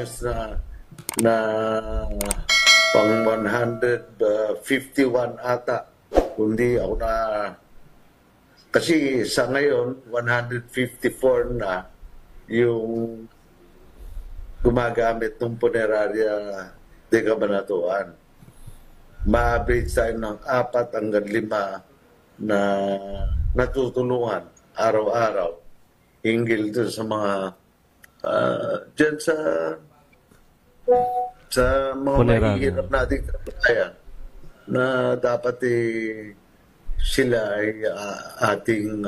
years na pang 151 ata. Kundi ako na, kasi sa ngayon, 154 na yung gumagamit ng punerarya de Cabanatuan. Ma-average tayo ng 4 hanggang 5 na natutulungan araw-araw hinggil doon sa mga dyan sa mga mahihirap nating kababayan na dapat sila ay ating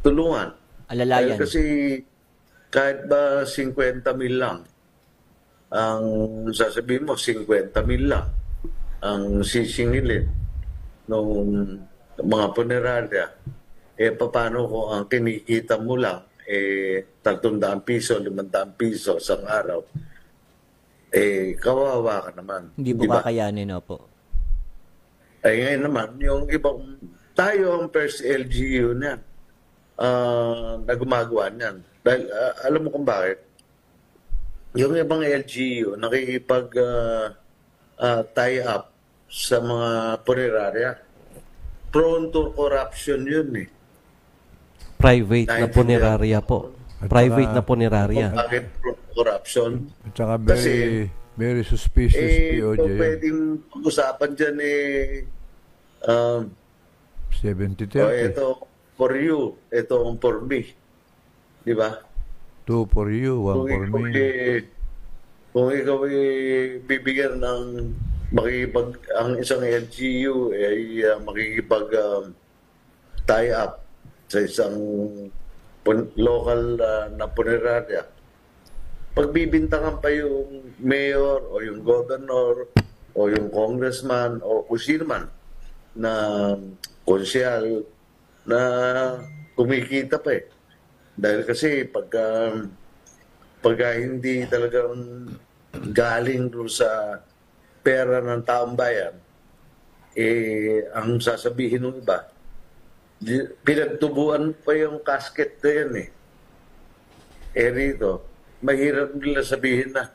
tulungan. Alalayan. Kasi kahit ba 50 mil lang, ang sasabihin mo 50 mil lang ang sisingilin ng mga punerarya, paano kung ang kinikita mo lang 300 piso, 500 piso sa araw, kawawa ka naman. Hindi mo kakayanin, opo. Ay ngayon naman, yung ibang, tayo ang first LGU niyan na gumagawa niyan. Dahil alam mo kung bakit? Yung ibang LGU nakikipag tie up sa mga punerarya. Prone to corruption yun Private na punerarya po. Private na punerarya. Bakit prone to corruption? At saka very suspicious POJ. Kung pwedeng pag-usapan dyan 70-30. ito for you, ito ang for me. Di ba? 2 for you, 1 for me. Kung ikaw bibigyan ng ang isang LGU ay makikipag tie up sa isang local na punerarya. Pagbibintangan pa yung mayor o yung governor o yung congressman o kung sino man na konsyal na kumikita pa Dahil kasi pagka hindi talagang galing doon sa pera ng taong bayan, ang sasabihin ng iba, pinagtubuan pa yung casket na yan rito, mahirap nila sabihin na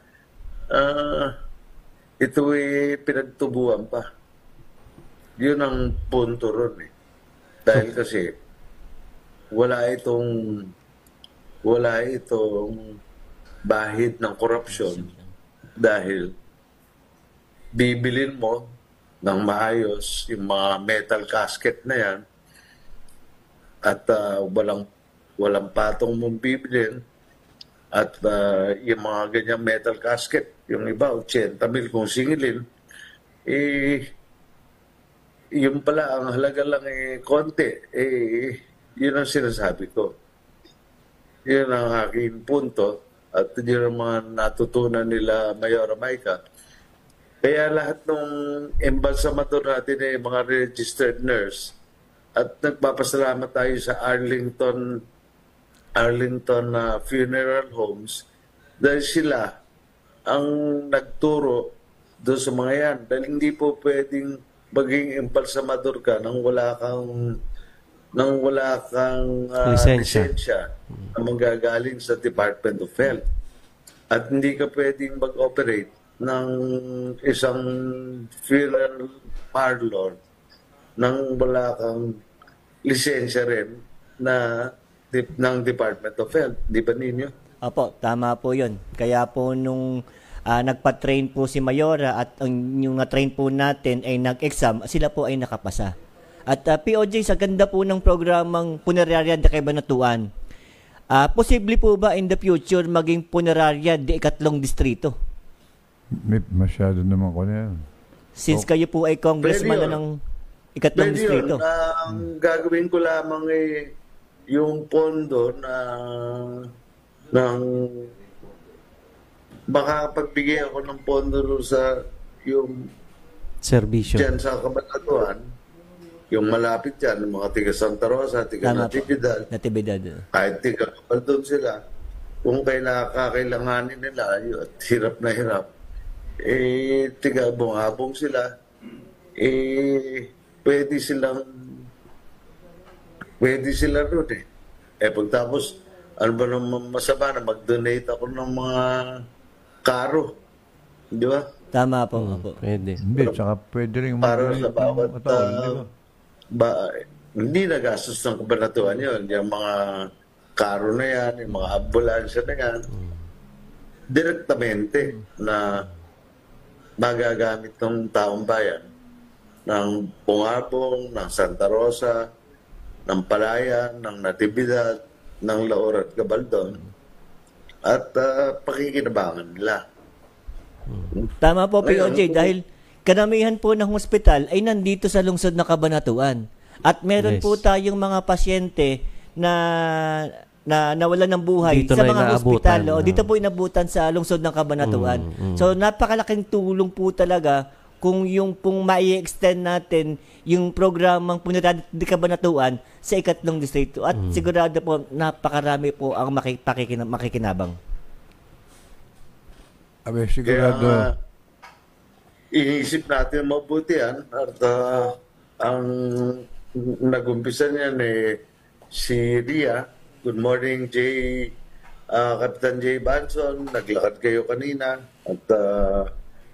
ito pinagtubuan pa. Yun ang punto ron Dahil kasi wala itong bahid ng korupsyon dahil bibilin mo ng maayos yung mga metal casket na yan at walang patong mong bibilin at yung mga ganyang metal casket, yung iba 80 mil kung singilin, yun pala ang halaga lang konti. Yun ang sinasabi ko. Yun ang aking punto at yun ang mga natutunan nila Mayora Maika. Kaya lahat ng embalsamador natin mga registered nurse at nagpapasalamat tayo sa Arlington Funeral Homes dahil sila ang nagturo doon sa mga yan. Dahil hindi po pwedeng maging embalsamador ka nang wala kang lisensya na manggagaling sa Department of Health. At hindi ka pwedeng mag-operate ng isang funeral parlor nang wala kang lisensya rin ng Department of Health. Di ba ninyo? Opo, tama po yun. Kaya po nung nagpa-train po si Mayora at yung na-train po natin ay nag-exam, sila po ay nakapasa. At POJ, sa ganda po ng programang Punerarya de Cabanatuan, posible po ba in the future maging punerarya de ikatlong distrito? Masyado naman ko na yan. Since kayo po ay congressman na ng ikatlong distrito. Ang gagawin ko lamang yung pondo ng makakapagbigay ako ng pondo sa yung serbisyo dyan sa Cabanatuan, yung malapit dyan, mga tiga Santa Rosa, tiga Natividad, kahit tiga Kapaldon sila, kung kakailanganin nila, at hirap na hirap, tiga abong-abong sila, pwede sila ron pagtapos, ano ba naman masama na mag-donate ako ng mga karo. Di ba? Tama po. Opo. Pwede. Hindi, tsaka pwede rin Para sa bawat di ba? hindi nagastos ng kabanatuan yun. Yung mga karo na yan, yung mga ambulansya na yan, direktamente na magagamit ng taong bayan ng Bungabong, ng Santa Rosa, ng Palayan, ng Natividad, ng Laur at Gabaldon at pakikinabangan nila. Tama po, POJ, dahil karamihan po ng hospital ay nandito sa lungsod ng Cabanatuan. At meron Yes. po tayong mga pasyente na nawalan ng buhay Dito sa na mga inaabutan. hospital. O, dito po inabutan sa lungsod ng Cabanatuan. So, napakalaking tulong po talaga kung yung pong mai-extend natin yung programang Punitad di Cabanatuan sa ikatlong distrito. At sigurado po, napakarami po ang makikinabang. Abe, Kaya sigurado. iniisip natin mabuti yan at ang nag-umpisa niyan si Ria. Good morning, Kapitan Jay Banson. Naglakad kayo kanina at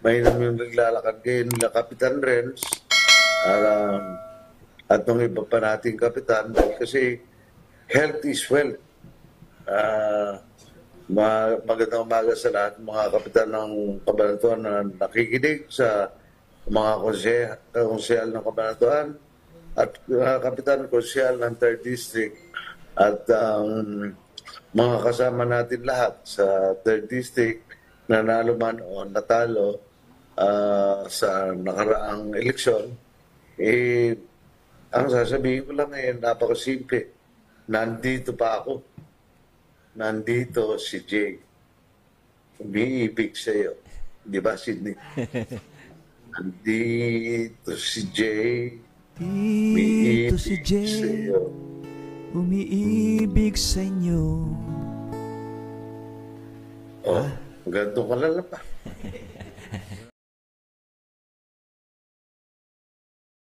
mainam yung naglalakad kayo nila Kapitan Renz at ng iba pa nating kapitan dahil kasi health is wealth. Magandang umaga sa lahat mga kapitan ng Cabanatuan na nakikinig sa mga konsehal ng Cabanatuan at kapitan konsyal ng 3rd District at mga kasama natin lahat sa 3rd District na nanalo man o natalo sa nakaraang eleksyon. Ang sasabihin ko lang napakasimple. Nandito pa ako. Nandito si Jay. Umiibig sa'yo. Di ba, Sidney? Nandito si Jay. Dito si Jay, Sa'yo. umiibig sa inyo. Oh, ganito ka lala pa.